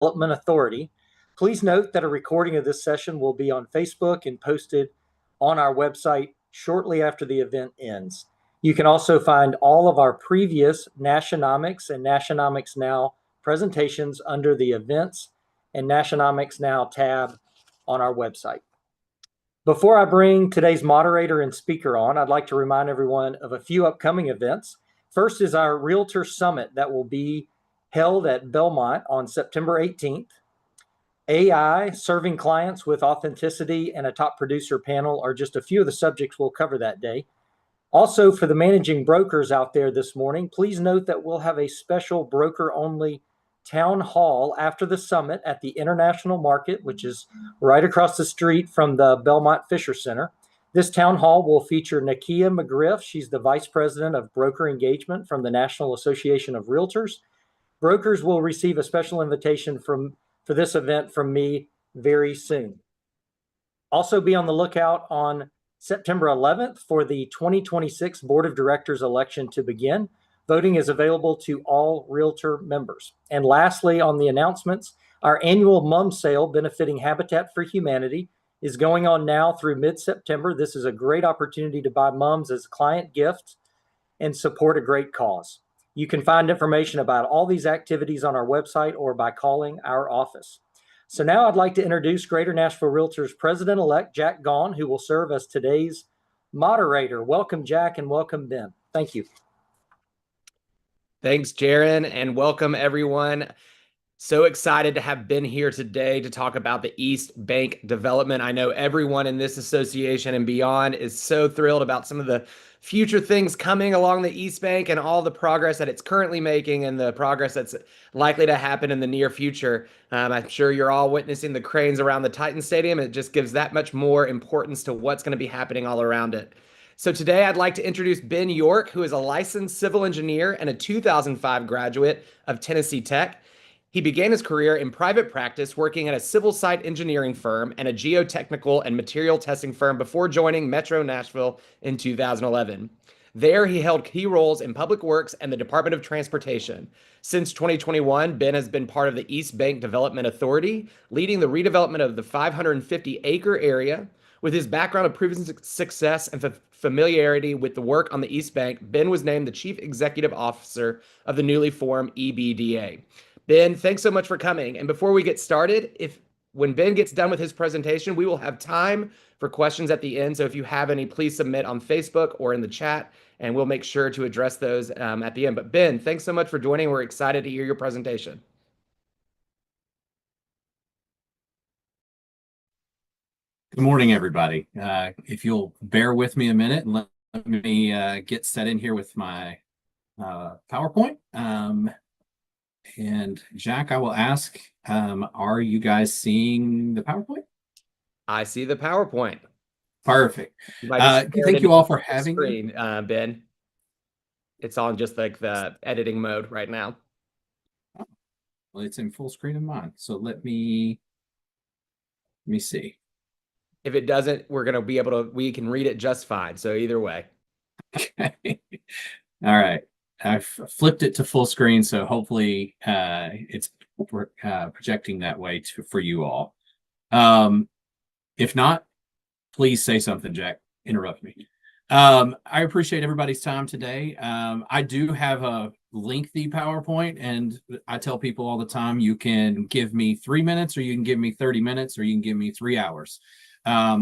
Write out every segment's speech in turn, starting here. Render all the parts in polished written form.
Redevelopment Authority. Please note that a recording of this session will be on Facebook and posted on our website shortly after the event ends. You can also find all of our previous Nashonomics and Nashonomics Now presentations under the Events and Nashonomics Now tab on our website. Before I bring today's moderator and speaker on, I'd like to remind everyone of a few upcoming events. First is our Realtor Summit that will be held at Belmont on September 18th. AI, serving clients with authenticity, and a top producer panel are just a few of the subjects we'll cover that day. Also, for the managing brokers out there this morning, please note that we'll have a special broker-only town hall after the summit at the International Market, which is right across the street from the Belmont Fisher Center. This town hall will feature Nakia McGriff. She's the Vice President of Broker Engagement from the National Association of Realtors. Brokers will receive a special invitation for this event from me very soon. Also be on the lookout on September 11th for the 2026 Board of Directors election to begin. Voting is available to all Realtor members. And lastly, on the announcements, our annual mum sale benefiting Habitat for Humanity is going on now through mid-September. This is a great opportunity to buy mums as client gifts and support a great cause. You can find information about all these activities on our website or by calling our office. So now I'd like to introduce Greater Nashville Realtors President-elect Jack Gaughan, who will serve as today's moderator. Welcome, Jack, and welcome, Ben. Thank you. Thanks, Jaron, and welcome, everyone. So excited to have been here today to talk about the East Bank development. I know everyone in this association and beyond is so thrilled about some of the future things coming along the East Bank and all the progress that it's currently making and the progress that's likely to happen in the near future. I'm sure you're all witnessing the cranes around the Titan Stadium. It just gives that much more importance to what's going to be happening all around it. So today I'd like to introduce Ben York, who is a licensed civil engineer and a 2005 graduate of Tennessee Tech. He began his career in private practice working at a civil site engineering firm and a geotechnical and material testing firm before joining Metro Nashville in 2011. There, he held key roles in public works and the Department of Transportation. Since 2021, Ben has been part of the East Bank Development Authority, leading the redevelopment of the 550-acre area. With his background of proven success and familiarity with the work on the East Bank, Ben was named the Chief Executive Officer of the newly formed EBDA. Ben, thanks so much for coming. And before we get started, when Ben gets done with his presentation, we will have time for questions at the end. So if you have any, please submit on Facebook or in the chat, and we'll make sure to address those at the end. But Ben, thanks so much for joining. We're excited to hear your presentation. Good morning, everybody. If you'll bear with me a minute and let me get set in here with my PowerPoint. And Jack, I will ask, are you guys seeing the PowerPoint? I see the PowerPoint. Perfect. Thank you all for having me. Ben, it's on just like the editing mode right now. Well, it's in full screen of mine. So let me see. If it doesn't, we're going to be able to, we can read it just fine. So either way. Okay. All right. I've flipped it to full screen, so hopefully it's projecting that way for you all. If not, please say something, Jack. Interrupt me. I appreciate everybody's time today. I do have a lengthy PowerPoint, and I tell people all the time, you can give me 3 minutes, or you can give me 30 minutes, or you can give me 3 hours.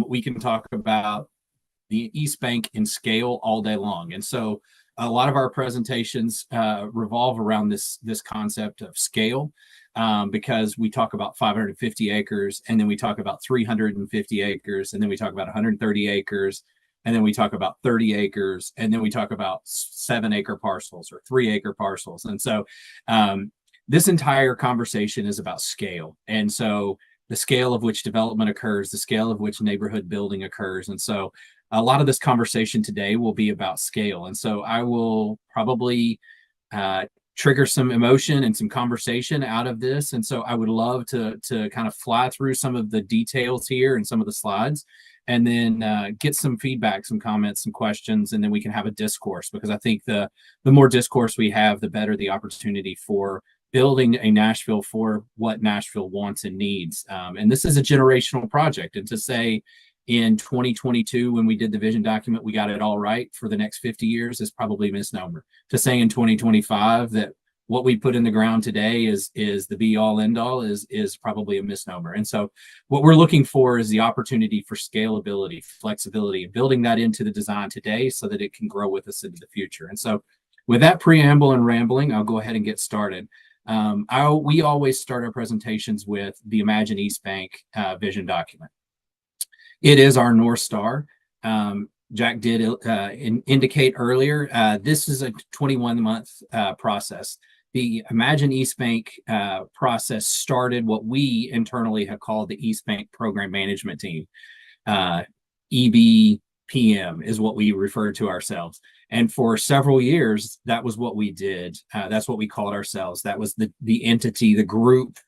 We can talk about the East Bank in scale all day long. And so a lot of our presentations revolve around this concept of scale, because we talk about 550 acres, and then we talk about 350 acres, and then we talk about 130 acres, and then we talk about 30 acres, and then we talk about 7-acre parcels or 3-acre parcels. And so this entire conversation is about scale. And so the scale of which development occurs, the scale of which neighborhood building occurs. And so a lot of this conversation today will be about scale. And so I will probably trigger some emotion and some conversation out of this. And so I would love to kind of fly through some of the details here and some of the slides, and then get some feedback, some comments, some questions, and then we can have a discourse, because I think the more discourse we have, the better the opportunity for building a Nashville for what Nashville wants and needs. And this is a generational project. And to say in 2022, when we did the vision document, we got it all right for the next 50 years is probably a misnomer. To say in 2025 that what we put in the ground today is the be all end all is probably a misnomer. And so what we're looking for is the opportunity for scalability, flexibility, and building that into the design today so that it can grow with us into the future. And so with that preamble and rambling, I'll go ahead and get started. We always start our presentations with the Imagine East Bank vision document. It is our North Star. Jack did indicate earlier, this is a 21-month process. The Imagine East Bank process started what we internally have called the East Bank Program Management Team. EBPM is what we refer to ourselves. And for several years, that was what we did. That's what we called ourselves. That was the entity, the group,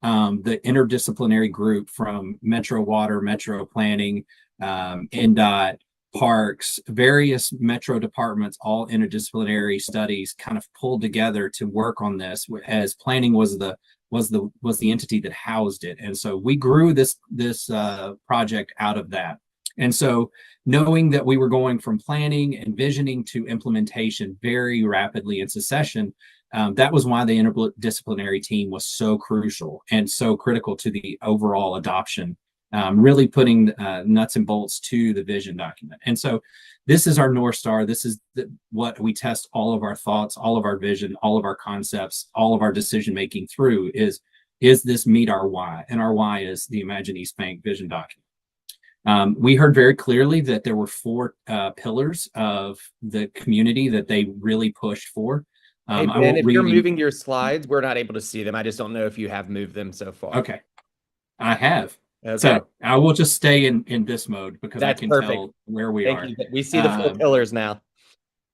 the interdisciplinary group from Metro Water, Metro Planning, NDOT, Parks, various Metro departments, all interdisciplinary studies kind of pulled together to work on this, as planning was the entity that housed it. And so we grew this project out of that. And so knowing that we were going from planning and visioning to implementation very rapidly in succession, that was why the interdisciplinary team was so crucial and so critical to the overall adoption, really putting nuts and bolts to the vision document. And so this is our North Star. This is what we test all of our thoughts, all of our vision, all of our concepts, all of our decision making through is this meet our why? And our why is the Imagine East Bank vision document. We heard very clearly that there were 4 pillars of the community that they really pushed for. Hey, Ben, if you're moving your slides, we're not able to see them. I just don't know if you have moved them so far. Okay, I have. Okay. So I will just stay in this mode because That's I can perfect. tell where we Thank are. you. We see the 4 pillars now.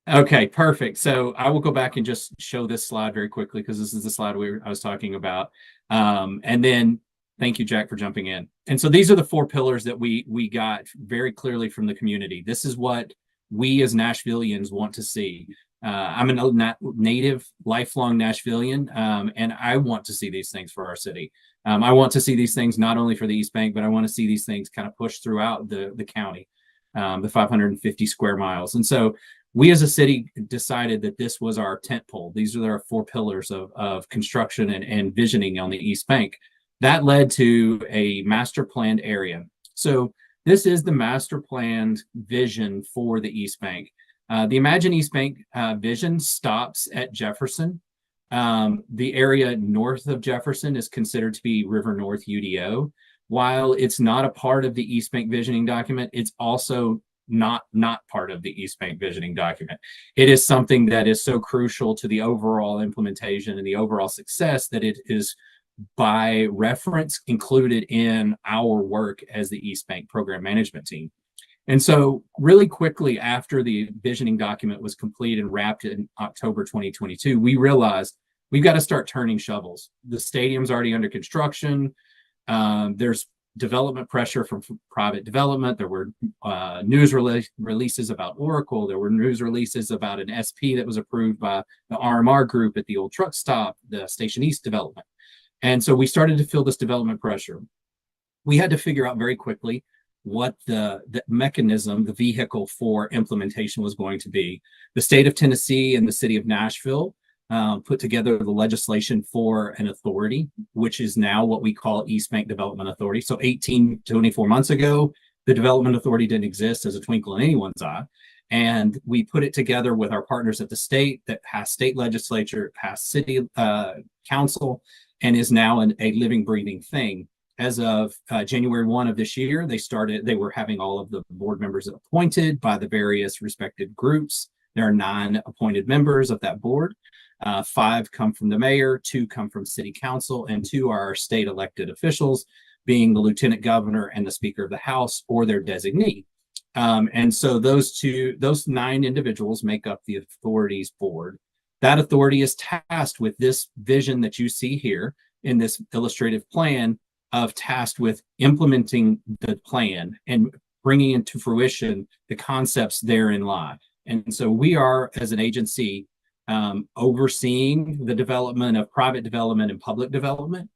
Okay, perfect. So I will go back and just show this slide very quickly because this is the slide I was talking about. And then thank you, Jack, for jumping in. And so these are the 4 pillars that we got very clearly from the community. This is what we as Nashvillians want to see. I'm a native, lifelong Nashvillian, and I want to see these things for our city. I want to see these things not only for the East Bank, but I want to see these things kind of pushed throughout the county, the 550 square miles. And so we as a city decided that this was our tent pole. These are our 4 pillars of construction and visioning on the East Bank. That led to a master planned area. So this is the master planned vision for the East Bank. The Imagine East Bank vision stops at Jefferson. The area north of Jefferson is considered to be River North UDO. While it's not a part of the East Bank visioning document, it's also not part of the East Bank visioning document. It is something that is so crucial to the overall implementation and the overall success that it is by reference included in our work as the East Bank program management team. And so really quickly after the visioning document was complete and wrapped in October 2022, we realized we've got to start turning shovels. The stadium's already under construction. There's development pressure from private development. There were news releases about Oracle. There were news releases about an SP that was approved by the RMR group at the old truck stop, the Station East development. And so we started to feel this development pressure. We had to figure out very quickly what the mechanism, the vehicle for implementation was going to be. The state of Tennessee and the city of Nashville put together the legislation for an authority, which is now what we call East Bank Development Authority. So 24 months ago, the Development Authority didn't exist as a twinkle in anyone's eye. And we put it together with our partners at the state that passed state legislature, passed city council, and is now a living, breathing thing. As of January 1 of this year, they were having all of the board members appointed by the various respected groups. There are 9 appointed members of that board. 5 come from the mayor, 2 come from city council, and 2 are our state elected officials, being the lieutenant governor and the speaker of the house or their designee. And so those 9 individuals make up the authority's board. That authority is tasked with this vision that you see here in this illustrative plan, tasked with implementing the plan and bringing into fruition the concepts therein lie. And so we are, as an agency, overseeing the development of private development and public development.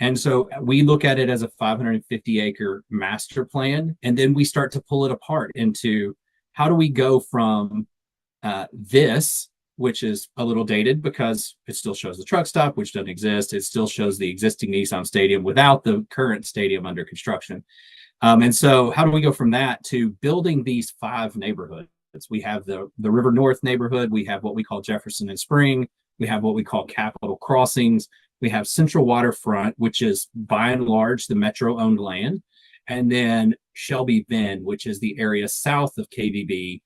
And so we look at it as a 550-acre master plan, and then we start to pull it apart into how do we go from this, which is a little dated because it still shows the truck stop, which doesn't exist. It still shows the existing Nissan Stadium without the current stadium under construction. And so how do we go from that to building these 5 neighborhoods? We have the River North neighborhood. We have what we call Jefferson and Spring. We have what we call Capitol Crossings. We have Central Waterfront, which is by and large the Metro-owned land. And then Shelby Bend, which is the area south of KVB,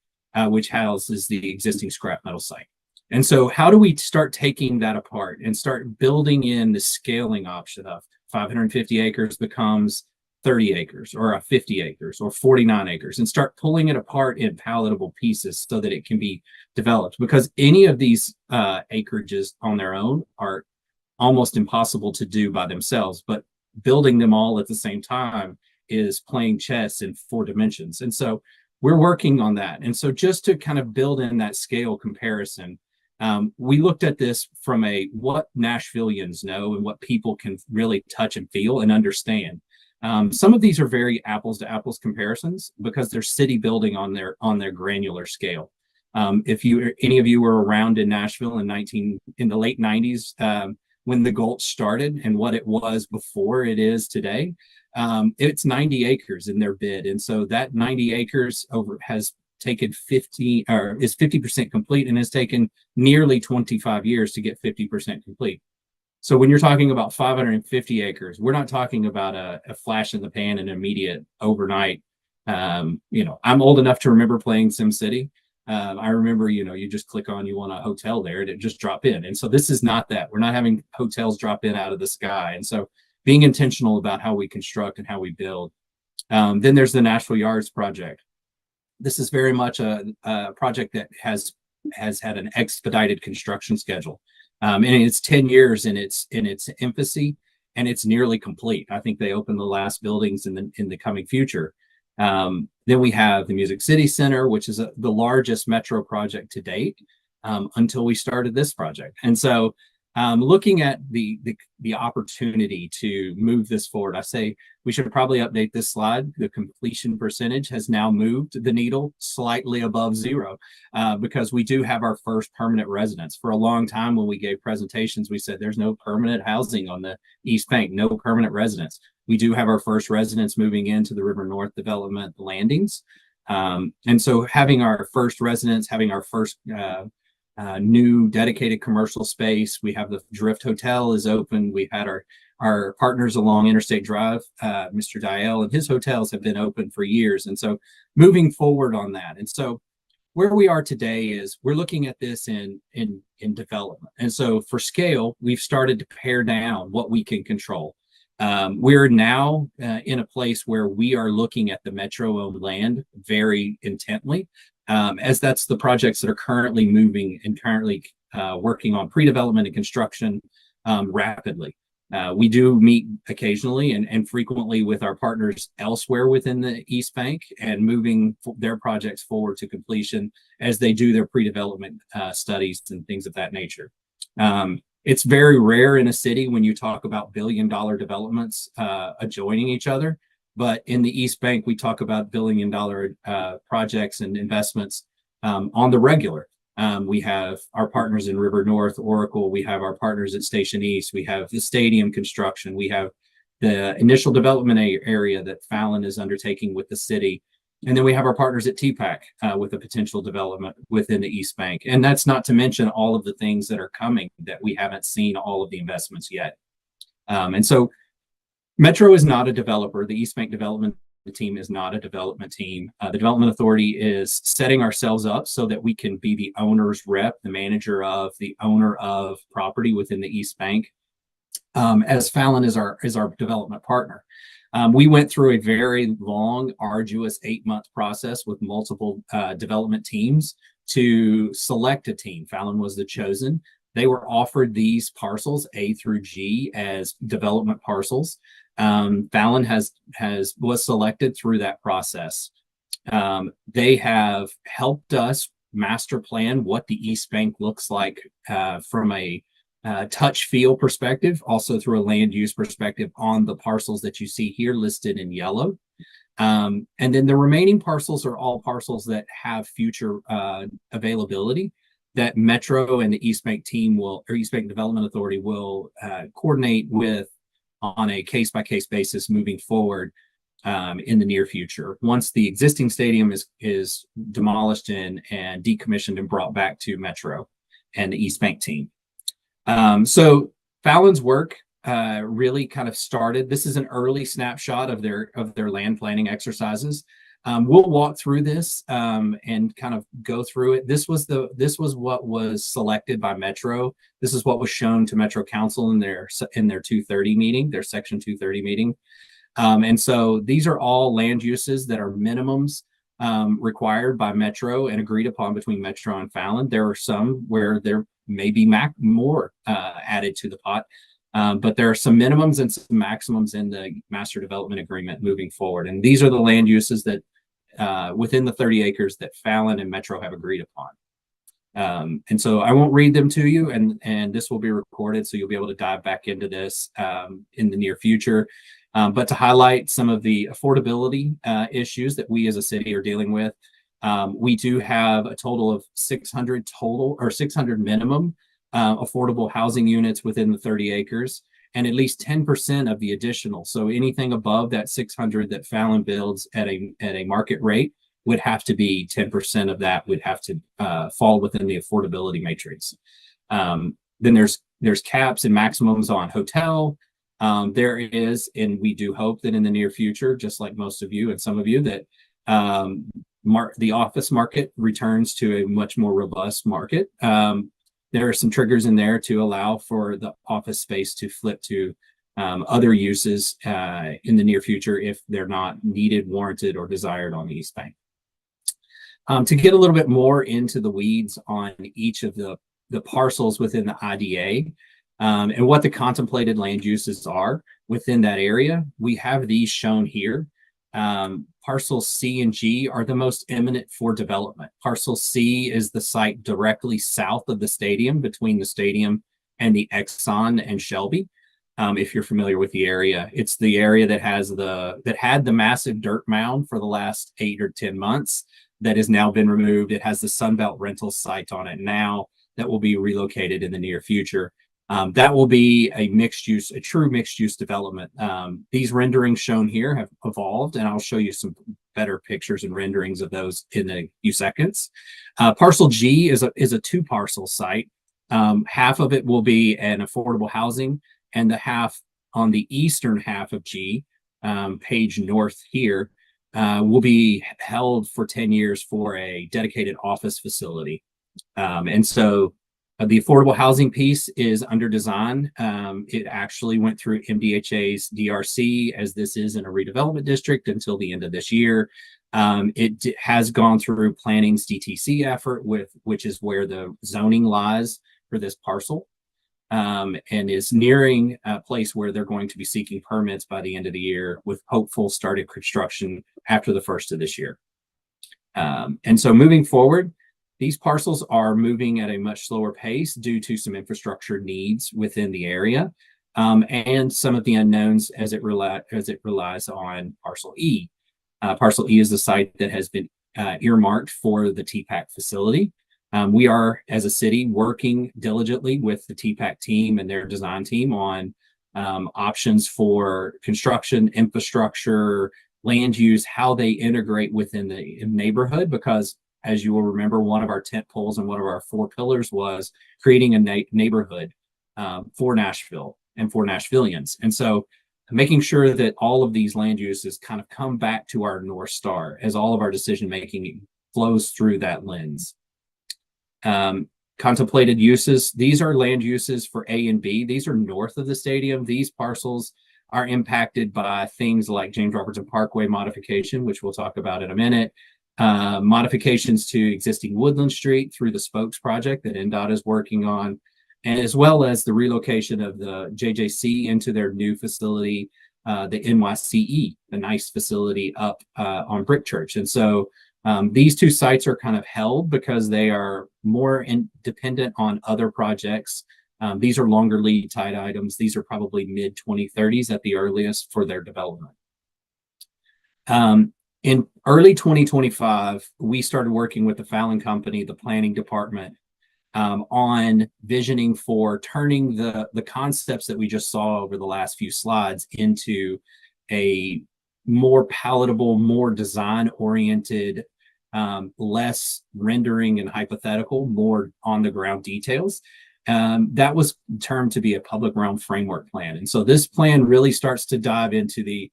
which houses the existing scrap metal site. And so how do we start taking that apart and start building in the scaling option of 550 acres becomes 30 acres or 50 acres or 49 acres, and start pulling it apart in palatable pieces so that it can be developed? Because any of these acreages on their own are almost impossible to do by themselves, but building them all at the same time is playing chess in 4 dimensions. And so we're working on that. And so just to kind of build in that scale comparison, we looked at this from a what Nashvillians know and what people can really touch and feel and understand. Some of these are very apples to apples comparisons because they're city building on their granular scale. If any of you were around in Nashville in the late 90s, when the Gulch started and what it was before it is today, it's 90 acres in their bid. And so that 90 acres has taken 50% complete and has taken nearly 25 years to get 50% complete. So when you're talking about 550 acres, we're not talking about a flash in the pan and immediate overnight. I'm old enough to remember playing SimCity. I remember, you just click on, you want a hotel there and it just drop in. And so this is not that. We're not having hotels drop in out of the sky. And so being intentional about how we construct and how we build. Then there's the Nashville Yards project. This is very much a project that has had an expedited construction schedule. And it's 10 years in its infancy, and it's nearly complete. I think they open the last buildings in the coming future. Then we have the Music City Center, which is the largest metro project to date until we started this project. And so looking at the opportunity to move this forward, I say we should probably update this slide. The completion percentage has now moved the needle slightly above 0 because we do have our first permanent residents. For a long time when we gave presentations, we said there's no permanent housing on the East Bank, no permanent residents. We do have our first residents moving into the River North development landings. And so having our first residents, having our first new dedicated commercial space. We have the Drift Hotel is open. We've had our partners along Interstate Drive, Mr. Dial and his hotels have been open for years. And so moving forward on that. And so where we are today is we're looking at this in development. And so for scale, we've started to pare down what we can control. We're now in a place where we are looking at the metro-owned land very intently, as that's the projects that are currently moving and currently working on pre-development and construction rapidly. We do meet occasionally and frequently with our partners elsewhere within the East Bank and moving their projects forward to completion as they do their pre-development studies and things of that nature. It's very rare in a city when you talk about billion-dollar developments adjoining each other. But in the East Bank, we talk about billion-dollar projects and investments on the regular. We have our partners in River North, Oracle. We have our partners at Station East. We have the stadium construction. We have the initial development area that Fallon is undertaking with the city. And then we have our partners at TPAC with a potential development within the East Bank. And that's not to mention all of the things that are coming that we haven't seen all of the investments yet. And so Metro is not a developer. The East Bank development team is not a development team. The development authority is setting ourselves up so that we can be the owner's rep, the manager of, the owner of property within the East Bank, as Fallon is our development partner. We went through a very long, arduous 8-month process with multiple development teams to select a team. Fallon was the chosen. They were offered these parcels, A through G, as development parcels. Fallon was selected through that process. They have helped us master plan what the East Bank looks like from a touch feel perspective, also through a land use perspective on the parcels that you see here listed in yellow. And then the remaining parcels are all parcels that have future availability that Metro and the East Bank team will, or East Bank Development Authority will coordinate with on a case-by-case basis moving forward in the near future. Once the existing stadium is demolished and decommissioned and brought back to Metro and the East Bank team. So Fallon's work really kind of started. This is an early snapshot of their land planning exercises. We'll walk through this and kind of go through it. This was what was selected by Metro. This is what was shown to Metro Council in their 230 meeting, their Section 230 meeting. And so these are all land uses that are minimums required by Metro and agreed upon between Metro and Fallon. There are some where there may be more added to the pot. But there are some minimums and some maximums in the master development agreement moving forward. And these are the land uses that within the 30 acres that Fallon and Metro have agreed upon. And so I won't read them to you, and this will be recorded, so you'll be able to dive back into this in the near future. But to highlight some of the affordability issues that we as a city are dealing with, we do have a total of 600 minimum affordable housing units within the 30 acres, and at least 10% of the additional. So anything above that 600 that Fallon builds at a market rate would have to be 10% of that would have to fall within the affordability matrix. Then there's caps and maximums on hotel. There is, and we do hope that in the near future, just like most of you and some of you, that the office market returns to a much more robust market. There are some triggers in there to allow for the office space to flip to other uses in the near future if they're not needed, warranted, or desired on the East Bank. To get a little bit more into the weeds on each of the parcels within the IDA and what the contemplated land uses are within that area, we have these shown here. Parcels C and G are the most imminent for development. Parcel C is the site directly south of the stadium, between the stadium and the Exxon and Shelby. If you're familiar with the area, it's the area that had the massive dirt mound for the last 8 or 10 months that has now been removed. It has the Sunbelt rental site on it now that will be relocated in the near future. That will be a true mixed use development. These renderings shown here have evolved, and I'll show you some better pictures and renderings of those in a few seconds. Parcel G is a 2-parcel site. Half of it will be an affordable housing, and the half on the eastern half of G, page north here, will be held for 10 years for a dedicated office facility. And so the affordable housing piece is under design. It actually went through MDHA's DRC, as this is in a redevelopment district, until the end of this year. It has gone through planning's DTC effort, which is where the zoning lies for this parcel, and is nearing a place where they're going to be seeking permits by the end of the year, with hopeful start of construction after the first of this year. And so moving forward, these parcels are moving at a much slower pace due to some infrastructure needs within the area, and some of the unknowns as it relies on Parcel E. Parcel E is the site that has been earmarked for the TPAC facility. We are, as a city, working diligently with the TPAC team and their design team on options for construction, infrastructure, land use, how they integrate within the neighborhood, because as you will remember, one of our tent poles and one of our 4 pillars was creating a neighborhood for Nashville and for Nashvillians. And so making sure that all of these land uses kind of come back to our North Star as all of our decision-making flows through that lens. Contemplated uses, these are land uses for A and B. These are north of the stadium. These parcels are impacted by things like James Robertson Parkway modification, which we'll talk about in a minute. Modifications to existing Woodland Street through the Spokes project that NDOT is working on, and as well as the relocation of the JJC into their new facility, the NYCE, the nice facility up on Brick Church. And so These two sites are kind of held because they are more dependent on other projects. These are longer lead time items. These are probably mid 2030s at the earliest for their development. In early 2025, we started working with the Fallon Company, the planning department, on visioning for turning the concepts that we just saw over the last few slides into a more palatable, more design-oriented, less rendering and hypothetical, more on-the-ground details. That was termed to be a public realm framework plan. And so this plan really starts to dive into the,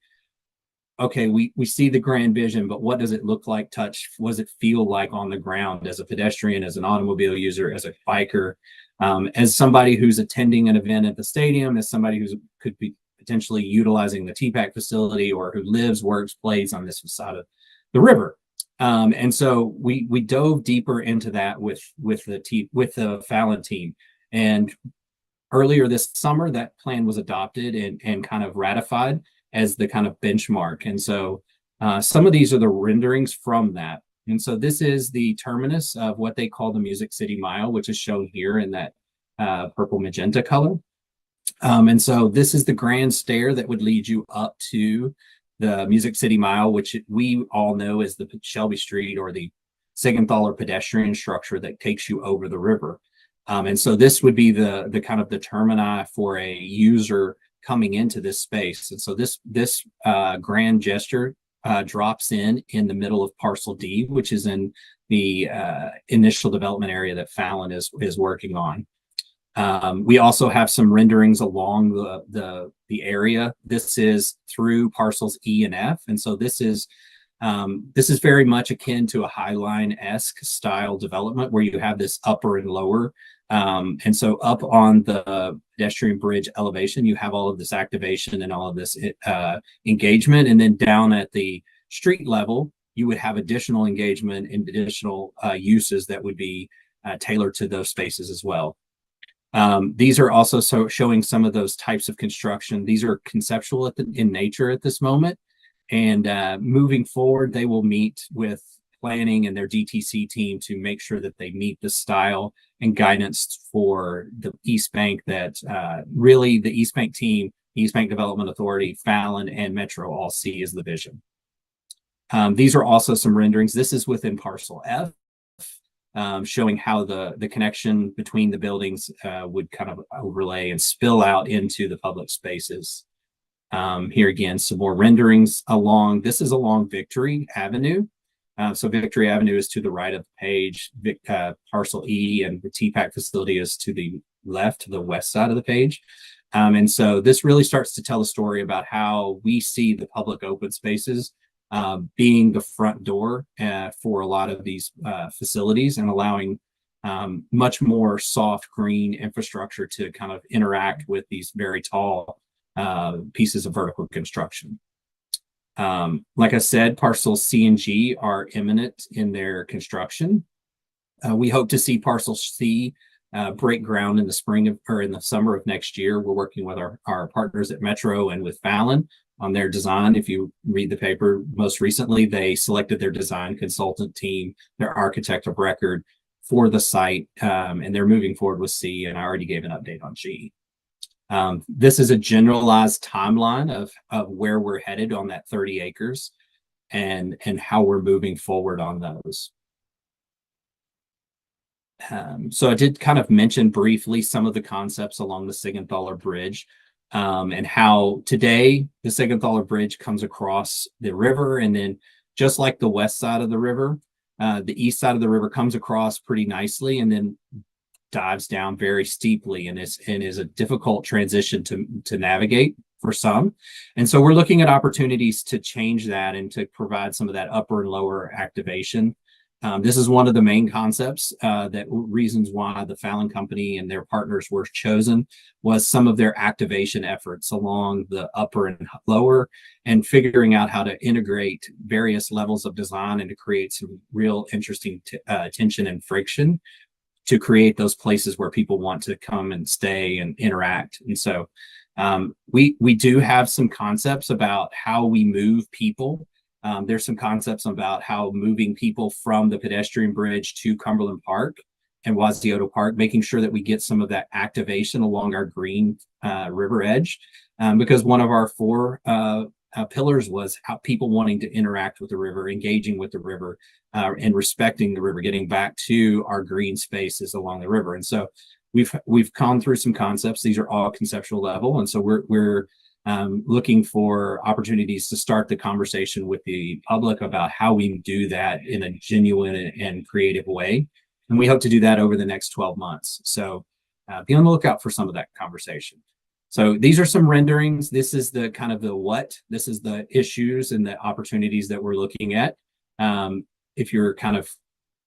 okay, we see the grand vision, but what does it look like, touch? What does it feel like on the ground as a pedestrian, as an automobile user, as a biker, as somebody who's attending an event at the stadium, as somebody who could be potentially utilizing the TPAC facility, or who lives, works, plays on this side of the river. And so we dove deeper into that with the Fallon team. And earlier this summer, that plan was adopted and kind of ratified as the kind of benchmark. And so some of these are the renderings from that. And so this is the terminus of what they call the Music City Mile, which is shown here in that purple magenta color. And so this is the grand stair that would lead you up to the Music City Mile, which we all know as the Shelby Street or the Siegenthaler pedestrian structure that takes you over the river. And so this would be the kind of the termini for a user coming into this space. And so this grand gesture drops in the middle of parcel D, which is in the initial development area that Fallon is working on. We also have some renderings along the area. This is through parcels E and F. And so this is very much akin to a Highline-esque style development where you have this upper and lower. And so up on the pedestrian bridge elevation, you have all of this activation and all of this engagement. And then down at the street level, you would have additional engagement and additional uses that would be tailored to those spaces as well. These are also showing some of those types of construction. These are conceptual in nature at this moment. And moving forward, they will meet with planning and their DTC team to make sure that they meet the style and guidance for the East Bank that really the East Bank team, East Bank Development Authority, Fallon, and Metro all see as the vision. These are also some renderings. This is within parcel F, showing how the connection between the buildings would kind of overlay and spill out into the public spaces. Here again, some more renderings along, this is along Victory Avenue. So Victory Avenue is to the right of the page, parcel E, and the TPAC facility is to the left, to the west side of the page. And so this really starts to tell a story about how we see the public open spaces being the front door for a lot of these facilities, and allowing much more soft green infrastructure to kind of interact with these very tall pieces of vertical construction. Like I said, parcels C and G are imminent in their construction. We hope to see parcel C break ground in the spring or in the summer of next year. We're working with our partners at Metro and with Fallon on their design. If you read the paper, most recently, they selected their design consultant team, their architect of record for the site, and they're moving forward with C, and I already gave an update on G. This is a generalized timeline of where we're headed on that 30 acres and how we're moving forward on those. So I did kind of mention briefly some of the concepts along the Siegenthaler Bridge, and how today the Siegenthaler Bridge comes across the river, and then just like the west side of the river, the east side of the river comes across pretty nicely and then dives down very steeply, and is a difficult transition to navigate for some. And so we're looking at opportunities to change that and to provide some of that upper and lower activation. This is one of the main concepts, reasons why the Fallon Company and their partners were chosen, was some of their activation efforts along the upper and lower, and figuring out how to integrate various levels of design and to create some real interesting tension and friction to create those places where people want to come and stay and interact. And so we do have some concepts about how we move people There's some concepts about how moving people from the pedestrian bridge to Cumberland Park and Wazioto Park, making sure that we get some of that activation along our green river edge, because one of our four pillars was how people wanting to interact with the river, engaging with the river, and respecting the river, getting back to our green spaces along the river. And so we've gone through some concepts. These are all conceptual level, and so we're looking for opportunities to start the conversation with the public about how we do that in a genuine and creative way. And we hope to do that over the next 12 months. So be on the lookout for some of that conversation. So these are some renderings. This is the kind of the what. This is the issues and the opportunities that we're looking at. If you're kind of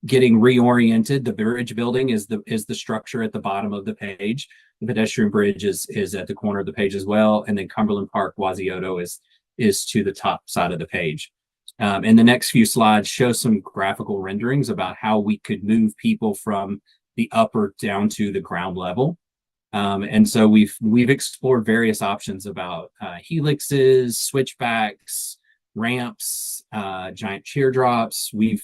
getting reoriented, the bridge building is the structure at the bottom of the page. The pedestrian bridge is at the corner of the page as well. And then Cumberland Park, Wazioto is to the top side of the page. And the next few slides show some graphical renderings about how we could move people from the upper down to the ground level. And so we've explored various options about helixes, switchbacks, ramps, giant teardrops. We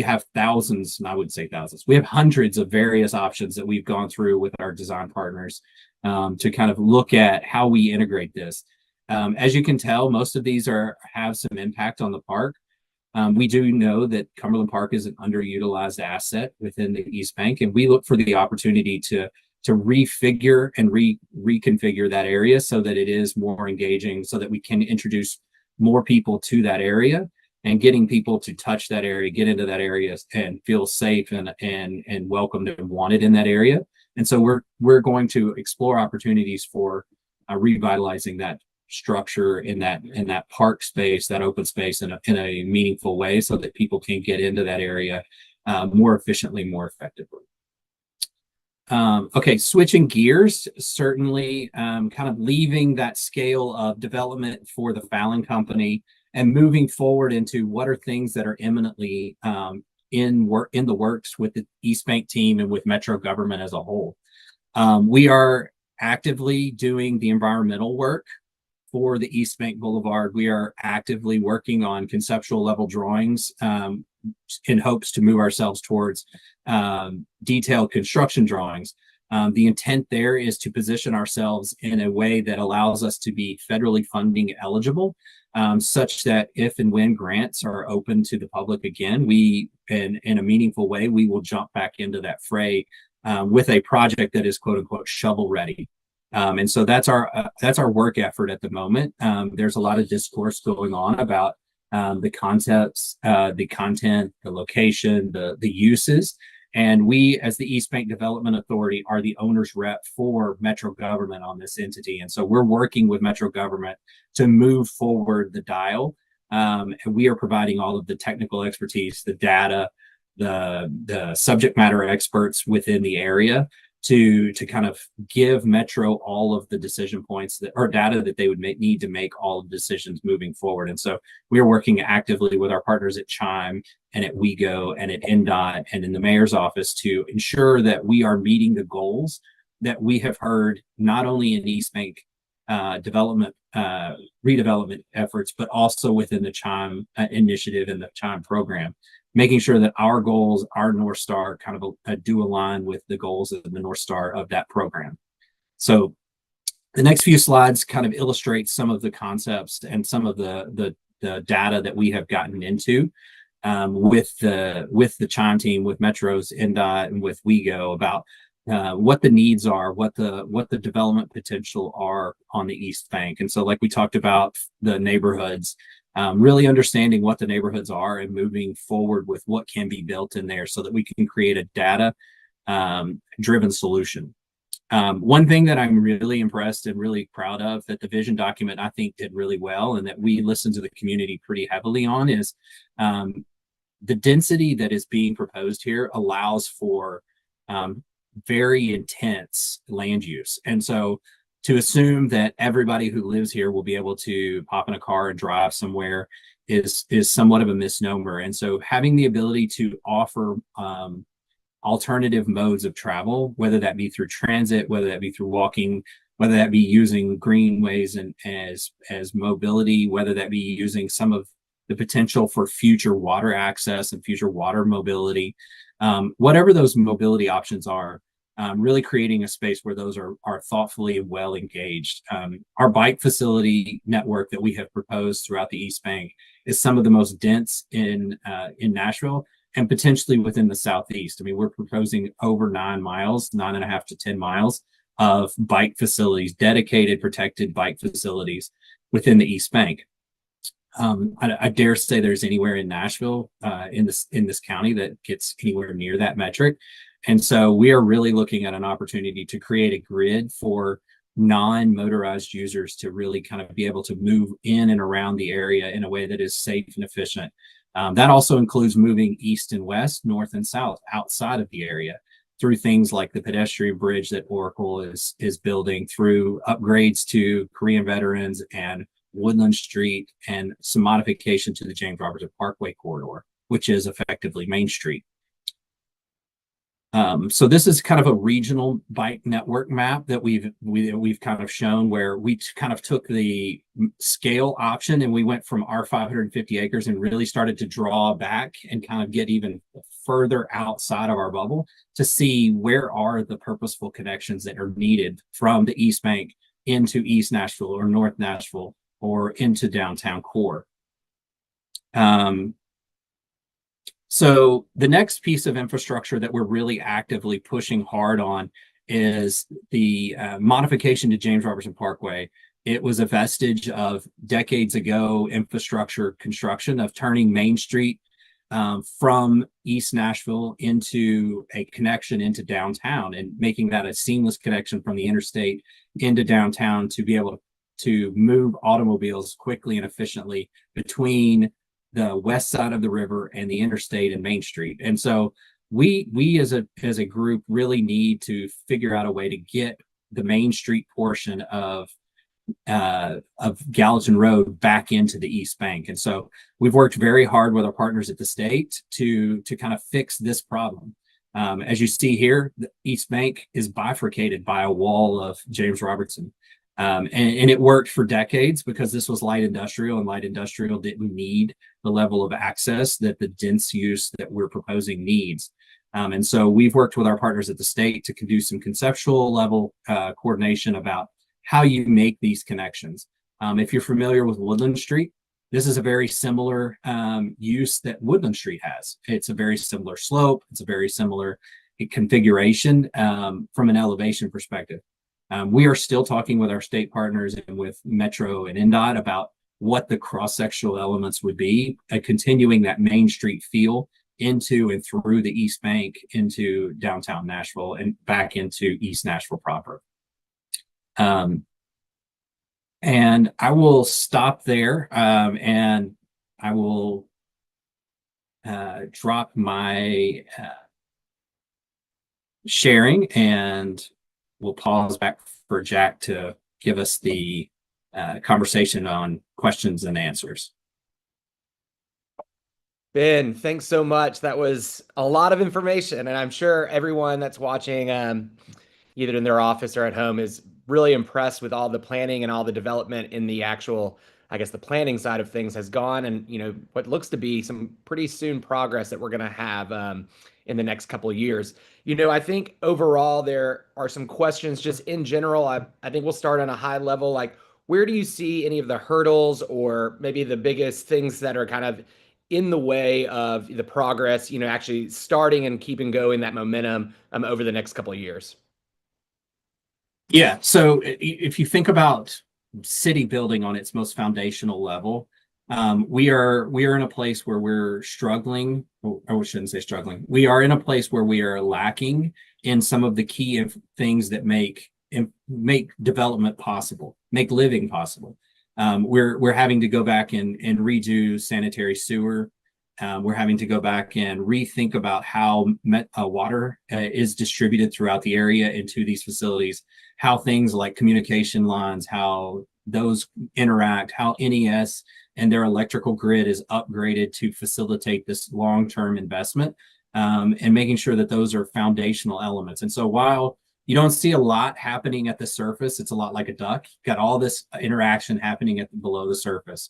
have thousands, and I would say thousands. We have hundreds of various options that we've gone through with our design partners to kind of look at how we integrate this. As you can tell, most of these have some impact on the park. We do know that Cumberland Park is an underutilized asset within the East Bank, and we look for the opportunity to refigure and reconfigure that area so that it is more engaging, so that we can introduce more people to that area, and getting people to touch that area, get into that area, and feel safe and welcomed and wanted in that area. And so we're going to explore opportunities for revitalizing that structure in that park space, that open space, in a meaningful way, so that people can get into that area more efficiently, more effectively. Okay, switching gears, certainly kind of leaving that scale of development for the Fallon Company and moving forward into what are things that are imminently in the works with the East Bank team and with Metro government as a whole. We are actively doing the environmental work for the East Bank Boulevard. We are actively working on conceptual level drawings in hopes to move ourselves towards detailed construction drawings. The intent there is to position ourselves in a way that allows us to be federally funding eligible, such that if and when grants are open to the public again, we, in a meaningful way, we will jump back into that fray with a project that is quote unquote shovel ready. And so that's our work effort at the moment. There's a lot of discourse going on about the concepts, the content, the location, the uses. And we, as the East Bank Development Authority, are the owner's rep for Metro government on this entity. And so we're working with Metro government to move forward the dial. And we are providing all of the technical expertise, the data, the subject matter experts within the area to kind of give Metro all of the decision points or data that they would need to make all of the decisions moving forward. And so we are working actively with our partners at Chime and at WeGo and at NDOT and in the mayor's office to ensure that we are meeting the goals that we have heard not only in East Bank development, redevelopment efforts, but also within the Chime initiative and the Chime program, making sure that our goals, our North Star, kind of do align with the goals of the North Star of that program. So the next few slides kind of illustrate some of the concepts and some of the data that we have gotten into with the Chime team, with Metro's NDOT, and with WeGo about what the needs are, what the development potential are on the East Bank. And so, like we talked about, the neighborhoods, really understanding what the neighborhoods are and moving forward with what can be built in there so that we can create a data driven solution. One thing that I'm really impressed and really proud of that the vision document, I think, did really well, and that we listened to the community pretty heavily on, is the density that is being proposed here allows for very intense land use. And so to assume that everybody who lives here will be able to pop in a car and drive somewhere is somewhat of a misnomer. And so having the ability to offer alternative modes of travel, whether that be through transit, whether that be through walking, whether that be using greenways and as mobility, whether that be using some of the potential for future water access and future water mobility, whatever those mobility options are, really creating a space where those are thoughtfully and well engaged. Our bike facility network that we have proposed throughout the East Bank is some of the most dense in Nashville and potentially within the Southeast. I mean, we're proposing over 9 miles, 9.5 to 10 miles of bike facilities, dedicated, protected bike facilities within the East Bank. I dare say there's anywhere in Nashville, in this county, that gets anywhere near that metric. And so we are really looking at an opportunity to create a grid for non-motorized users to really kind of be able to move in and around the area in a way that is safe and efficient. That also includes moving east and west, north and south outside of the area through things like the pedestrian bridge that Oracle is building, through upgrades to Korean veterans and Woodland Street, and some modification to the James Robertson Parkway corridor, which is effectively Main Street. So this is kind of a regional bike network map that we've kind of shown, where we kind of took the scale option and we went from our 550 acres and really started to draw back and kind of get even further outside of our bubble to see where are the purposeful connections that are needed from the East Bank into East Nashville or North Nashville or into downtown core. So the next piece of infrastructure that we're really actively pushing hard on is the modification to James Robertson Parkway. It was a vestige of decades ago infrastructure construction of turning Main Street from East Nashville into a connection into downtown and making that a seamless connection from the interstate into downtown to be able to move automobiles quickly and efficiently between the west side of the river and the interstate and Main Street. And so we as a group really need to figure out a way to get the Main Street portion of Gallatin Road back into the East Bank. And so we've worked very hard with our partners at the state to kind of fix this problem. As you see here, the East Bank is bifurcated by a wall of James Robertson. And it worked for decades because this was light industrial, and light industrial didn't need the level of access that the dense use that we're proposing needs. And so we've worked with our partners at the state to do some conceptual level coordination about how you make these connections. If you're familiar with Woodland Street, this is a very similar use that Woodland Street has. It's a very similar slope. It's a very similar configuration from an elevation perspective. We are still talking with our state partners and with Metro and NDOT about what the cross-sectional elements would be, continuing that Main Street feel into and through the East Bank into downtown Nashville and back into East Nashville proper. And I will stop there, and I will drop my sharing, and we'll pause back for Jack to give us the conversation on questions and answers. Ben, thanks so much. That was a lot of information, and I'm sure everyone that's watching, either in their office or at home, is really impressed with all the planning and all the development in the actual, I guess, the planning side of things has gone, and what looks to be some pretty soon progress that we're going to have in the next couple of years. I think overall there are some questions just in general. I think we'll start on a high level. Like, where do you see any of the hurdles or maybe the biggest things that are kind of in the way of the progress, actually starting and keeping going that momentum over the next couple of years? Yeah. So if you think about city building on its most foundational level, we are in a place where we're struggling, or I shouldn't say struggling. We are in a place where we are lacking in some of the key things that make development possible, make living possible. We're having to go back and redo sanitary sewer. We're having to go back and rethink about how water is distributed throughout the area into these facilities, how things like communication lines, how those interact, how NES and their electrical grid is upgraded to facilitate this long-term investment, and making sure that those are foundational elements. And so while You don't see a lot happening at the surface. It's a lot like a duck. You've got all this interaction happening below the surface,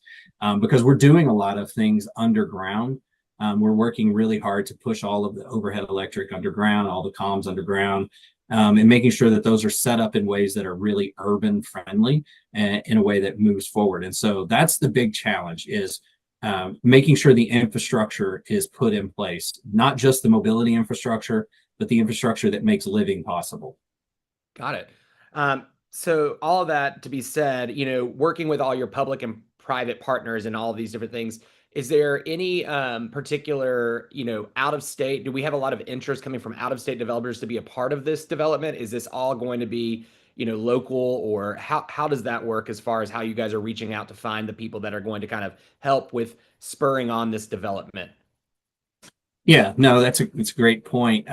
because we're doing a lot of things underground. We're working really hard to push all of the overhead electric underground, all the comms underground, and making sure that those are set up in ways that are really urban friendly and in a way that moves forward. And so that's the big challenge, is making sure the infrastructure is put in place, not just the mobility infrastructure, but the infrastructure that makes living possible. Got it. So all of that to be said, working with all your public and private partners and all of these different things, is there any particular, out of state? Do we have a lot of interest coming from out of state developers to be a part of this development? Is this all going to be, local, or how does that work as far as how you guys are reaching out to find the people that are going to kind of help with spurring on this development? Yeah, no, it's a great point.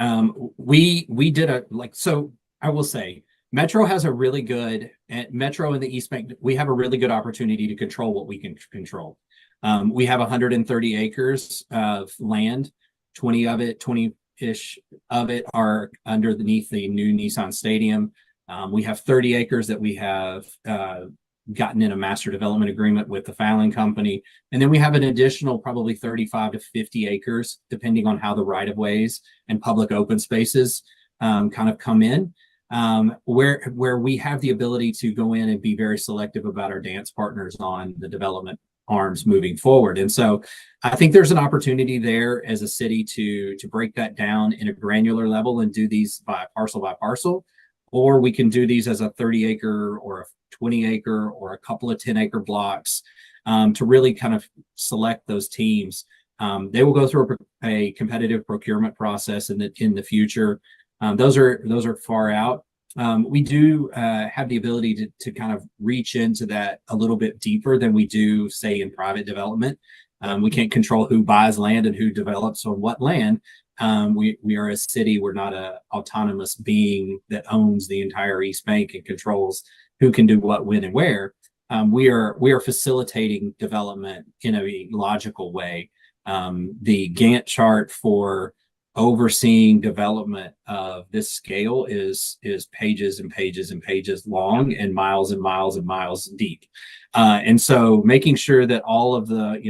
We did so I will say Metro has a really good, Metro and the East Bank, we have a really good opportunity to control what we can control. We have 130 acres of land, 20-ish of it are underneath the new Nissan Stadium. We have 30 acres that we have gotten in a master development agreement with the filing company. And then we have an additional probably 35 to 50 acres, depending on how the right-of-ways and public open spaces kind of come in, where we have the ability to go in and be very selective about our dance partners on the development arms moving forward. And so I think there's an opportunity there as a city to break that down in a granular level and do these by parcel, or we can do these as a 30-acre or a 20-acre or a couple of 10-acre blocks, to really kind of select those teams. They will go through a competitive procurement process in the future. Those are far out. We do have the ability to kind of reach into that a little bit deeper than we do, say, in private development. We can't control who buys land and who develops on what land. We are a city. We're not an autonomous being that owns the entire East Bank and controls who can do what, when, and where. We are facilitating development in a logical way. The Gantt chart for overseeing development of this scale is pages and pages and pages long and miles and miles and miles deep. And so making sure that all of the,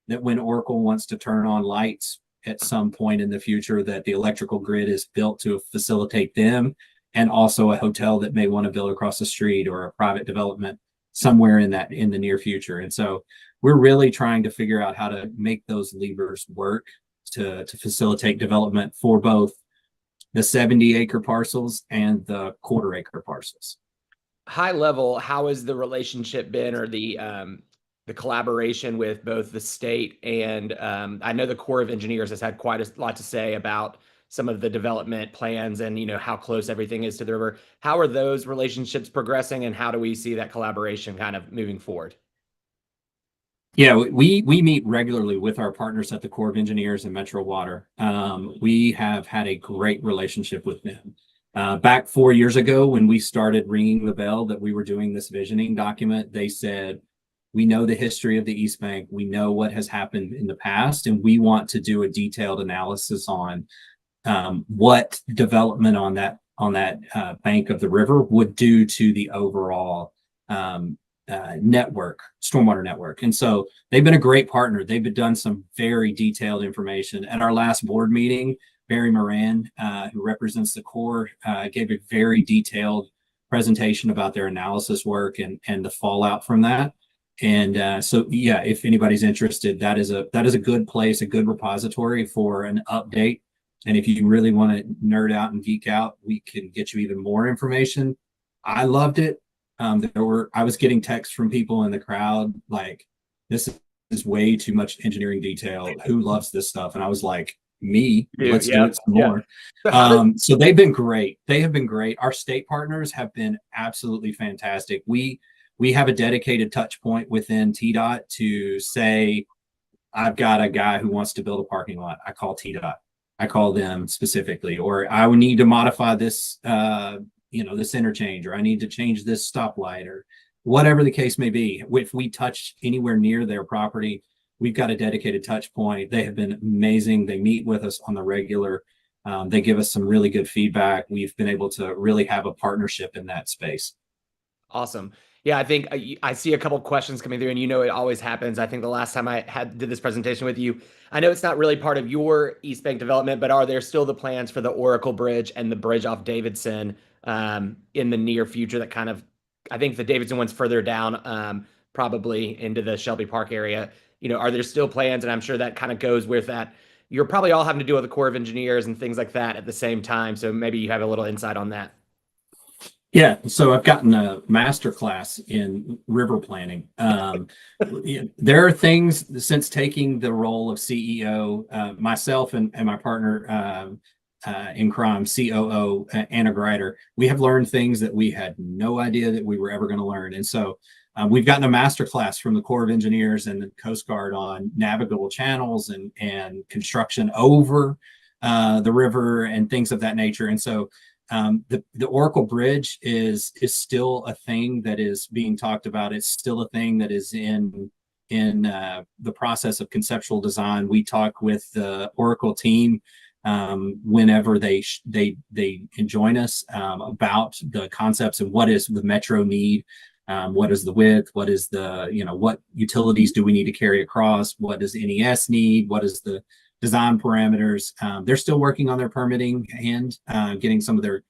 that when Oracle wants to turn on lights at some point in the future, that the electrical grid is built to facilitate them, and also a hotel that may want to build across the street, or a private development somewhere in the near future. And so we're really trying to figure out how to make those levers work to facilitate development for both the 70-acre parcels and the quarter-acre parcels. High level, how has the relationship been, or the collaboration with both the state and I know the Corps of Engineers has had quite a lot to say about some of the development plans and how close everything is to the river. How are those relationships progressing, and how do we see that collaboration kind of moving forward? Yeah, we meet regularly with our partners at the Corps of Engineers and Metro Water. We have had a great relationship with them. Back 4 years ago, when we started ringing the bell that we were doing this visioning document, they said, we know the history of the East Bank. We know what has happened in the past, and we want to do a detailed analysis on what development on that bank of the river would do to the overall network, stormwater network. And so they've been a great partner. They've done some very detailed information. At our last board meeting, Barry Moran, who represents the Corps, gave a very detailed presentation about their analysis work and the fallout from that. And so, yeah, if anybody's interested, that is a good place, a good repository for an update. And if you really want to nerd out and geek out, we can get you even more information. I loved it. I was getting texts from people in the crowd like, this is way too much engineering detail. Who loves this stuff? And I was like, me. Let's do it some more. So they've been great. They have been great. Our state partners have been absolutely fantastic. We have a dedicated touch point within TDOT to say, I've got a guy who wants to build a parking lot. I call TDOT. I call them specifically, or I would need to modify this, this interchange, or I need to change this stoplight, or whatever the case may be. If we touch anywhere near their property, we've got a dedicated touch point. They have been amazing. They meet with us on the regular. They give us some really good feedback. We've been able to really have a partnership in that space. Awesome. Yeah, I think I see a couple questions coming through, and it always happens. I think the last time I did this presentation with you, I know it's not really part of your East Bank development, but are there still the plans for the Oracle Bridge and the bridge off Davidson in the near future? That kind of, I think the Davidson one's further down, probably into the Shelby Park area. Are there still plans? And I'm sure that kind of goes with that. You're probably all having to deal with the Corps of Engineers and things like that at the same time. So maybe you have a little insight on that. Yeah, so I've gotten a master class in river planning. There are things since taking the role of CEO, myself and my partner in crime, COO, Anna Greider, we have learned things that we had no idea that we were ever going to learn. And so we've gotten a master class from the Corps of Engineers and the Coast Guard on navigable channels and construction over the river and things of that nature. And so the Oracle Bridge is still a thing that is being talked about. It's still a thing that is in the process of conceptual design. We talk with the Oracle team whenever they join us about the concepts and what is the metro need, what is the width, what is the what utilities do we need to carry across, what does NES need, what is the design parameters. They're still working on their permitting and getting some of their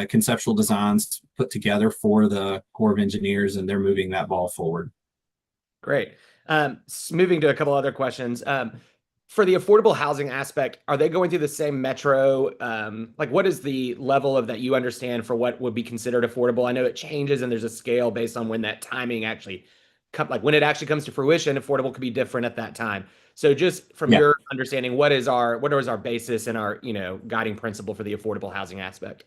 conceptual designs put together for the Corps of Engineers, and they're moving that ball forward. Great. Moving to a couple other questions. For the affordable housing aspect, are they going through the same metro? Like, what is the level of that you understand for what would be considered affordable? I know it changes and there's a scale based on when that timing actually when it actually comes to fruition. Affordable could be different at that time. So just from your understanding, what is our basis and our guiding principle for the affordable housing aspect?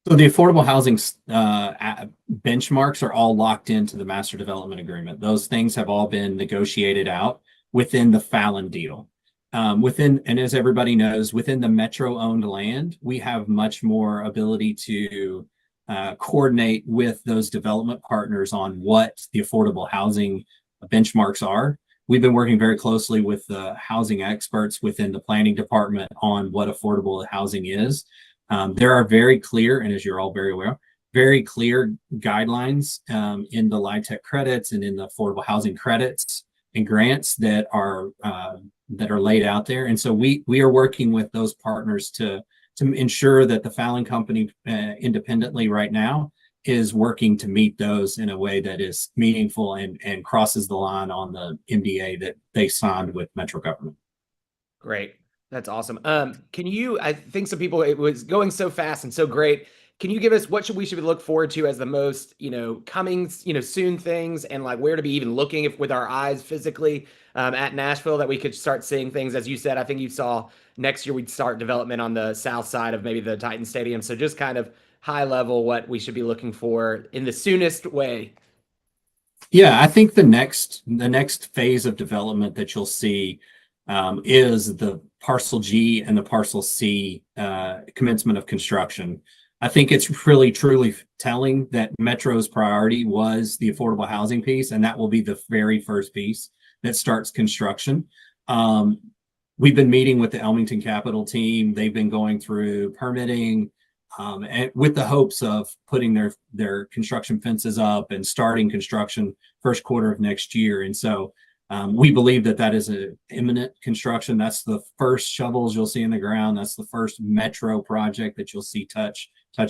So the affordable housing benchmarks are all locked into the master development agreement. Those things have all been negotiated out within the Fallon deal. And as everybody knows, within the metro-owned land, we have much more ability to coordinate with those development partners on what the affordable housing benchmarks are. We've been working very closely with the housing experts within the planning department on what affordable housing is. There are very clear, and as you're all very aware, very clear guidelines in the LIHTC credits and in the affordable housing credits and grants that are laid out there. And so we are working with those partners to ensure that the Fallon company independently right now is working to meet those in a way that is meaningful and crosses the line on the MDA that they signed with Metro government. Great. That's awesome. I think some people, it was going so fast and so great. Can you give us what we should look forward to as the most, coming, soon things, and like where to be even looking with our eyes physically at Nashville, that we could start seeing things? As you said, I think you saw next year we'd start development on the south side of maybe the Titan Stadium. So just kind of high level, what we should be looking for in the soonest way. Yeah, I think the next phase of development that you'll see is the Parcel G and the Parcel C commencement of construction. I think it's really truly telling that Metro's priority was the affordable housing piece, and that will be the very first piece that starts construction. We've been meeting with the Elmington Capital team. They've been going through permitting and with the hopes of putting their construction fences up and starting construction first quarter of next year. And so we believe that is an imminent construction. That's the first shovels you'll see in the ground. That's the first Metro project that you'll see touch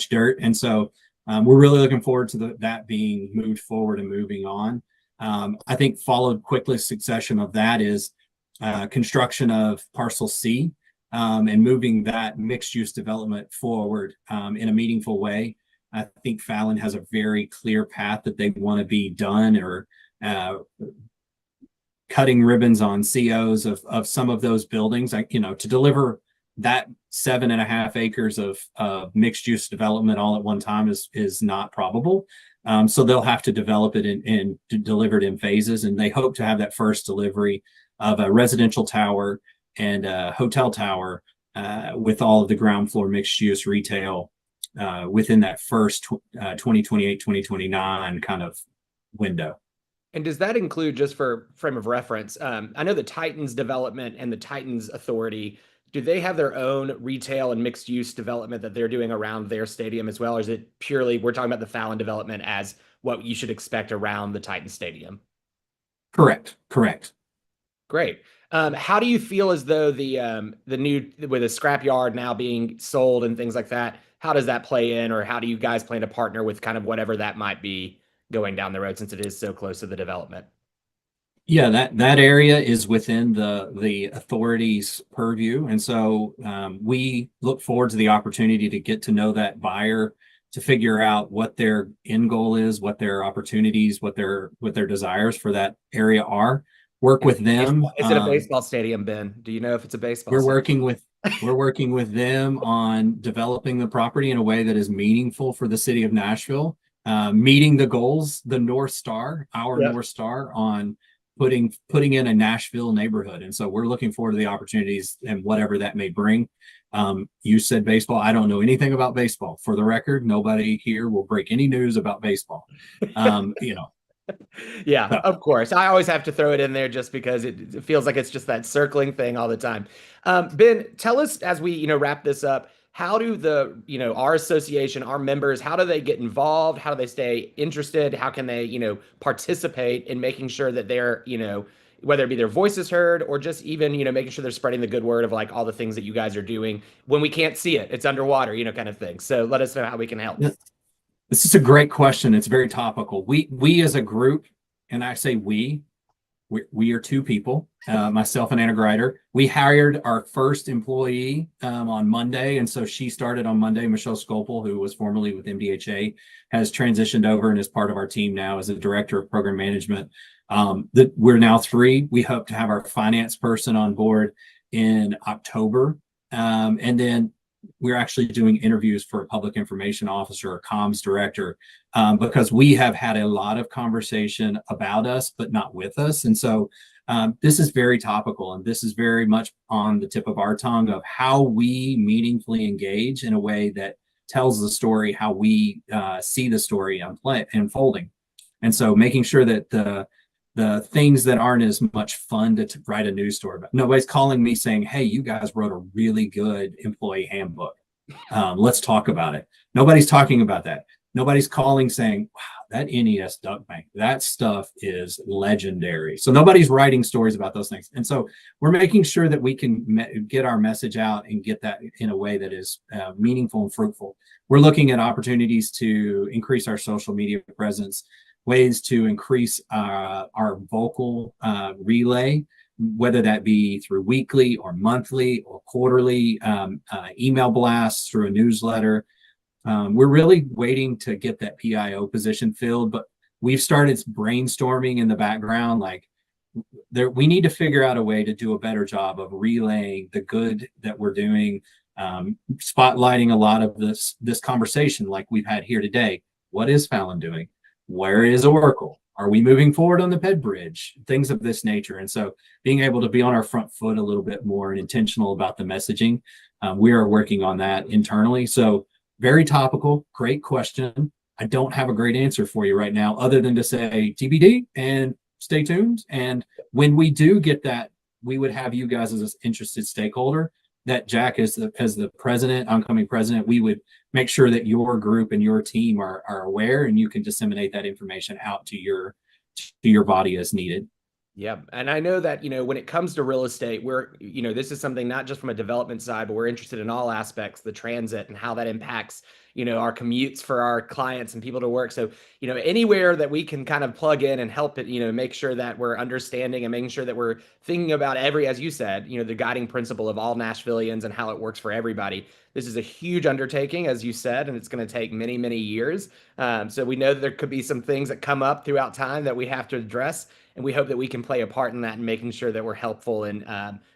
dirt. And so we're really looking forward to that being moved forward and moving on. I think followed quickly succession of that is construction of Parcel C and moving that mixed use development forward in a meaningful way. I think Fallon has a very clear path that they want to be done, or cutting ribbons on COs of some of those buildings, to deliver that 7.5 acres of mixed use development all at one time is not probable. So they'll have to develop it and deliver it in phases. And they hope to have that first delivery of a residential tower and a hotel tower with all of the ground floor mixed use retail within that first 2028, 2029 kind of window. And does that include, just for frame of reference, I know the Titans development and the Titans Authority do they have their own retail and mixed use development that they're doing around their stadium as well? Or is it purely, we're talking about the Fallon development as what you should expect around the Titan Stadium? Correct. Correct. Great. How do you feel as though the new, with the scrapyard now being sold and things like that, how does that play in, or how do you guys plan to partner with kind of whatever that might be going down the road, since it is so close to the development? Yeah, that area is within the authority's purview, and so we look forward to the opportunity to get to know that buyer, to figure out what their end goal is, what their opportunities, what their desires for that area are. Work with them. Is it a baseball stadium, Ben? Do you know if it's a baseball We're stadium? working with them on developing the property in a way that is meaningful for the city of Nashville, meeting the goals, the North Star, our Yeah. North Star on putting in a Nashville neighborhood. And so we're looking forward to the opportunities and whatever that may bring. You said baseball. I don't know anything about baseball. For the record, nobody here will break any news about baseball. You know, Yeah, so. of course. I always have to throw it in there just because it feels like it's just that circling thing all the time. Ben, tell us as we, wrap this up, how do our association, our members, how do they get involved? How do they stay interested? How can they, participate in making sure that they're, whether it be their voices heard or just even, making sure they're spreading the good word of like all the things that you guys are doing when we can't see it, it's underwater, kind of thing. So let us know how we can help. This is a great question. It's very topical. We as a group, and I say we are two people, myself and Anna Greider. We hired our first employee on Monday, and so she started on Monday. Michelle Scopel, who was formerly with MDHA, has transitioned over and is part of our team now as a director of program management. We're now three. We hope to have our finance person on board in October, and then we're actually doing interviews for a public information officer or comms director, because we have had a lot of conversation about us, but not with us. And so this is very topical, and this is very much on the tip of our tongue of how we meaningfully engage in a way that tells the story, how we see the story unfolding. And so making sure that the things that aren't as much fun to write a news story about. Nobody's calling me saying, hey, you guys wrote a really good employee handbook. Let's talk about it. Nobody's talking about that. Nobody's calling saying, wow, that NES duck bank, that stuff is legendary. So nobody's writing stories about those things. And so we're making sure that we can get our message out and get that in a way that is meaningful and fruitful. We're looking at opportunities to increase our social media presence, ways to increase our vocal relay, whether that be through weekly or monthly or quarterly email blasts, through a newsletter. We're really waiting to get that PIO position filled, but we've started brainstorming in the background. Like, we need to figure out a way to do a better job of relaying the good that we're doing, spotlighting a lot of this conversation like we've had here today. What is Fallon doing? Where is Oracle? Are we moving forward on the Ped Bridge? Things of this nature. And so being able to be on our front foot a little bit more and intentional about the messaging, we are working on that internally. So very topical, great question. I don't have a great answer for you right now, other than to say TBD and stay tuned. And when we do get that, we would have you guys as an interested stakeholder, that Jack as the president, oncoming president, we would make sure that your group and your team are aware, and you can disseminate that information out to your body as needed. Yeah. And I know that, when it comes to real estate, we're, this is something not just from a development side, but we're interested in all aspects, the transit and how that impacts, our commutes for our clients and people to work. So, anywhere that we can kind of plug in and help it, make sure that we're understanding and making sure that we're thinking about as you said, the guiding principle of all Nashvillians and how it works for everybody. This is a huge undertaking, as you said, and it's going to take many, many years. So we know that there could be some things that come up throughout time that we have to address. And we hope that we can play a part in that and making sure that we're helpful in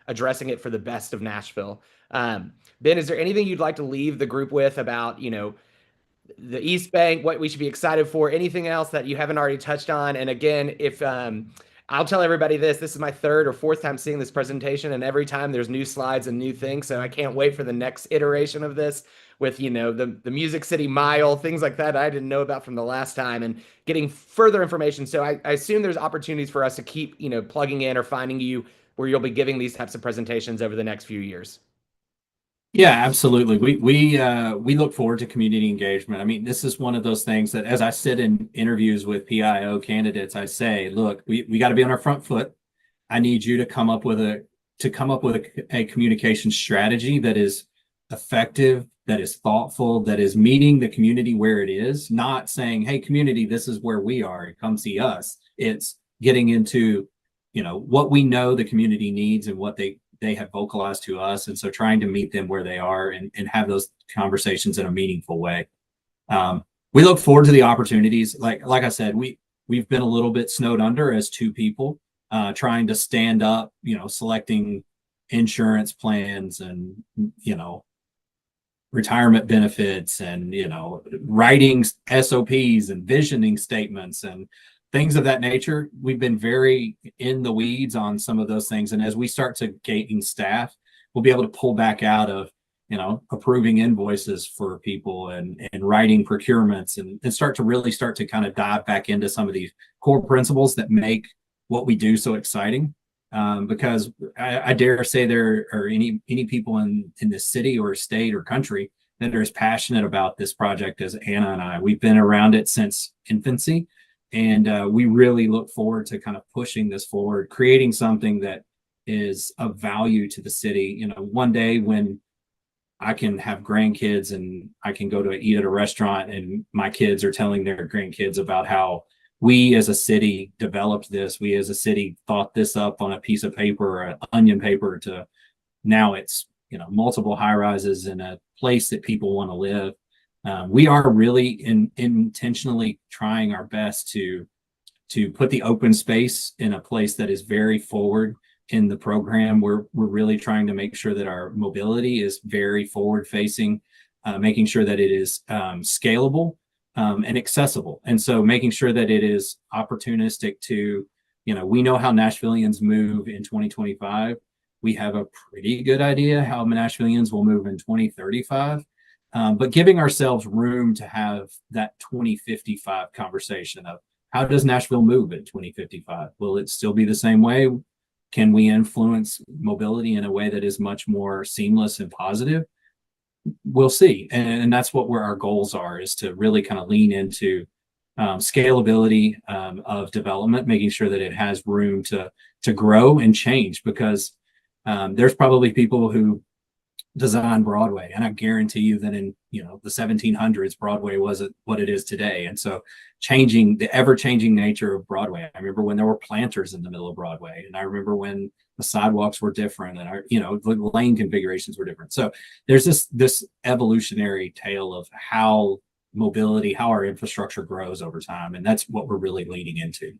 addressing it for the best of Nashville. Ben, is there anything you'd like to leave the group with about, the East Bank, what we should be excited for, anything else that you haven't already touched on? And again, if I'll tell everybody this is my third or fourth time seeing this presentation, and every time there's new slides and new things. So I can't wait for the next iteration of this with, the Music City Mile, things like that I didn't know about from the last time, and getting further information. So I assume there's opportunities for us to keep, plugging in or finding you where you'll be giving these types of presentations over the next few years. Yeah, absolutely. We look forward to community engagement. I mean, this is one of those things that as I sit in interviews with PIO candidates, I say, look, we got to be on our front foot. I need you to come up with a communication strategy that is effective, that is thoughtful, that is meeting the community where it is, not saying, hey, community, this is where we are, come see us. It's getting into, what we know the community needs and what they have vocalized to us. And so trying to meet them where they are and have those conversations in a meaningful way. We look forward to the opportunities. Like I said, we've been a little bit snowed under as two people trying to stand up, selecting insurance plans and, retirement benefits and, writing SOPs and visioning statements and things of that nature. We've been very in the weeds on some of those things. And as we start to gain staff, we'll be able to pull back out of, approving invoices for people and writing procurements and start to kind of dive back into some of these core principles that make what we do so exciting. Because I dare say there are any people in this city or state or country that are as passionate about this project as Anna and I. We've been around it since infancy, and we really look forward to kind of pushing this forward, creating something that is of value to the city. One day when I can have grandkids and I can go to eat at a restaurant and my kids are telling their grandkids about how we as a city developed this. We as a city thought this up on a piece of paper or an onion paper to now it's, multiple high rises in a place that people want to live. We are really intentionally trying our best to put the open space in a place that is very forward in the program. We're really trying to make sure that our mobility is very forward facing, making sure that it is scalable and accessible. And so making sure that it is opportunistic to, we know how Nashvillians move in 2025. We have a pretty good idea how Nashvillians will move in 2035. But giving ourselves room to have that 2055 conversation of how does Nashville move in 2055? Will it still be the same way? Can we influence mobility in a way that is much more seamless and positive? We'll see. And that's where our goals are, is to really kind of lean into scalability of development, making sure that it has room to grow and change, because there's probably people who design Broadway, and I guarantee you that in the 1700s Broadway wasn't what it is today. And so changing the ever-changing nature of Broadway, I remember when there were planters in the middle of Broadway, and I remember when the sidewalks were different and the lane configurations were different. So there's this evolutionary tale of how our infrastructure grows over time, and that's what we're really leaning into.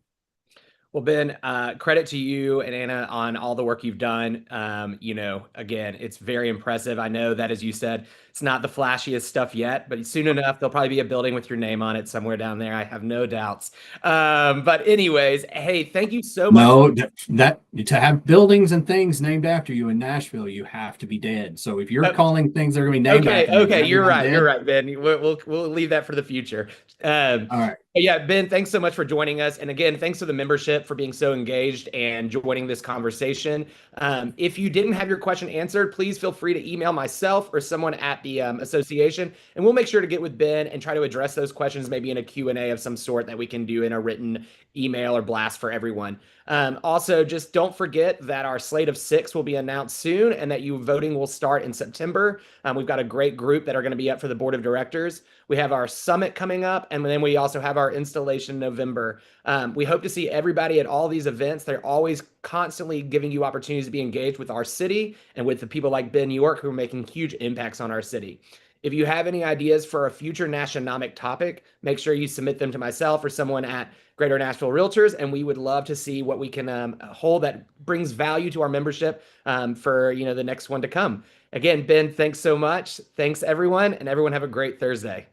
Well, Ben, credit to you and Anna on all the work you've done. Again, it's very impressive. I know that, as you said, it's not the flashiest stuff yet, but soon enough, there'll probably be a building with your name on it somewhere down there. I have no doubts. But anyways, hey, thank you so much. No, that to have buildings and things named after you in Nashville, you have to be dead. So if you're calling things that are going to be named after you, okay, you're right, Ben. We'll leave that for the future. All right. Yeah, Ben, thanks so much for joining us. And again, thanks to the membership for being so engaged and joining this conversation. If you didn't have your question answered, please feel free to email myself or someone at the association, and we'll make sure to get with Ben and try to address those questions, maybe in a Q&A of some sort that we can do in a written email or blast for everyone. Also, just don't forget that our slate of 6 will be announced soon and that voting will start in September. We've got a great group that are going to be up for the board of directors. We have our summit coming up, and then we also have our installation in November. We hope to see everybody at all these events. They're always constantly giving you opportunities to be engaged with our city and with the people like Ben York who are making huge impacts on our city. If you have any ideas for a future Nashonomic topic, make sure you submit them to myself or someone at Greater Nashville Realtors, and we would love to see what we can hold that brings value to our membership for the next one to come. Again, Ben, thanks so much. Thanks, everyone, and everyone have a great Thursday.